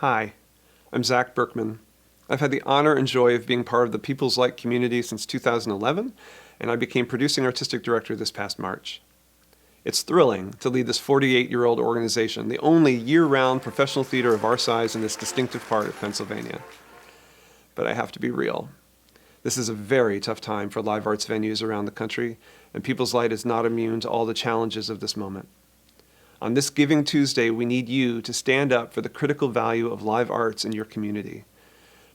Hi, I'm Zach Berkman. I've had the honor and joy of being part of the People's Light community since 2011, and I became producing artistic director this past March. It's thrilling to lead this 48-year-old organization, the only year-round professional theater of our size in this distinctive part of Pennsylvania. But I have to be real. This is a very tough time for live arts venues around the country, and People's Light is not immune to all the challenges of this moment. On this Giving Tuesday, we need you to stand up for the critical value of live arts in your community.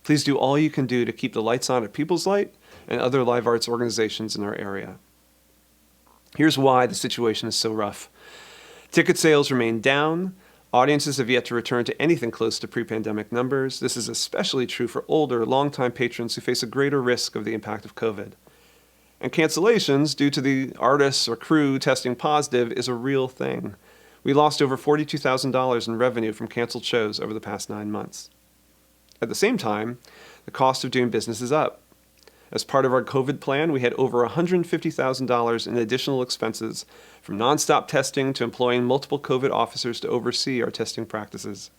Please do all you can do to keep the lights on at People's Light and other live arts organizations in our area. Here's why the situation is so rough. Ticket sales remain down. Audiences have yet to return to anything close to pre-pandemic numbers. This is especially true for older, longtime patrons who face a greater risk of the impact of COVID. And cancellations due to the artists or crew testing positive is a real thing. We lost over $42,000 in revenue from canceled shows over the past 9 months. At the same time, the cost of doing business is up. As part of our COVID plan, we had over $150,000 in additional expenses, from nonstop testing to employing multiple COVID officers to oversee our testing practices.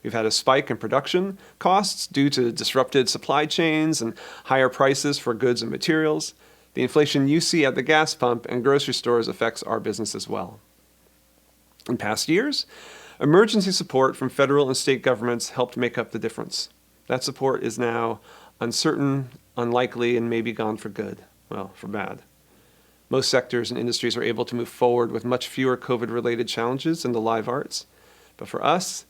We've had a spike in production costs due to disrupted supply chains and higher prices for goods and materials. The inflation you see at the gas pump and grocery stores affects our business as well. In past years, emergency support from federal and state governments helped make up the difference. That support is now uncertain, unlikely, and maybe gone for good. Well, for bad. Most sectors and industries are able to move forward with much fewer COVID-related challenges in the live arts. But for us,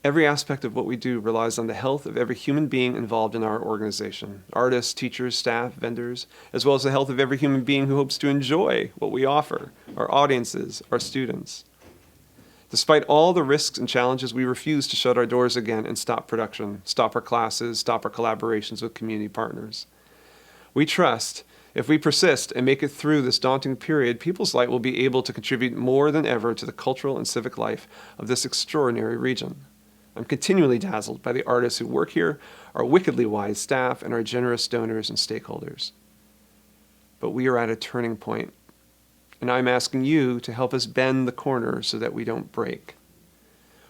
every aspect of what we do relies on the health of every human being involved in our organization. Artists, teachers, staff, vendors, as well as the health of every human being who hopes to enjoy what we offer, our audiences, our students. Despite all the risks and challenges, we refuse to shut our doors again and stop production, stop our classes, stop our collaborations with community partners. We trust if we persist and make it through this daunting period, People's Light will be able to contribute more than ever to the cultural and civic life of this extraordinary region. I'm continually dazzled by the artists who work here, our wickedly wise staff, and our generous donors and stakeholders. But we are at a turning point. And I'm asking you to help us bend the corner so that we don't break.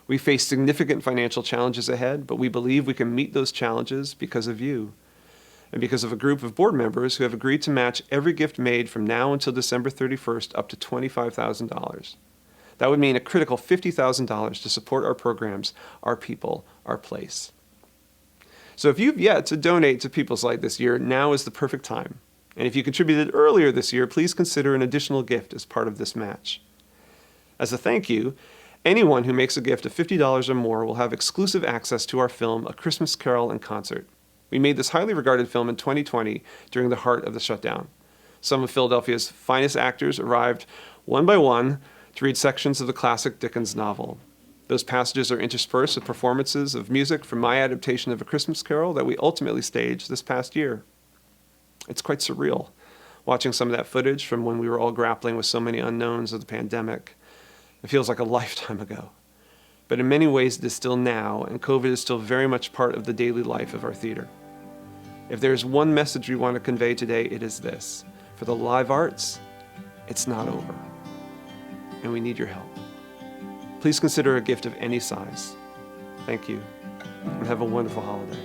We face significant financial challenges ahead, but we believe we can meet those challenges because of you and because of a group of board members who have agreed to match every gift made from now until December 31st up to $25,000. That would mean a critical $50,000 to support our programs, our people, our place. So if you've yet to donate to People's Light this year, now is the perfect time. And if you contributed earlier this year, please consider an additional gift as part of this match. As a thank you, anyone who makes a gift of $50 or more will have exclusive access to our film, A Christmas Carol in Concert. We made this highly regarded film in 2020 during the heart of the shutdown. Some of Philadelphia's finest actors arrived one by one to read sections of the classic Dickens novel. Those passages are interspersed with performances of music from my adaptation of A Christmas Carol that we ultimately staged this past year. It's quite surreal, watching some of that footage from when we were all grappling with so many unknowns of the pandemic. It feels like a lifetime ago. But in many ways, it is still now, and COVID is still very much part of the daily life of our theater. If there is one message we want to convey today, it is this. For the live arts, it's not over. And we need your help. Please consider a gift of any size. Thank you, and have a wonderful holiday.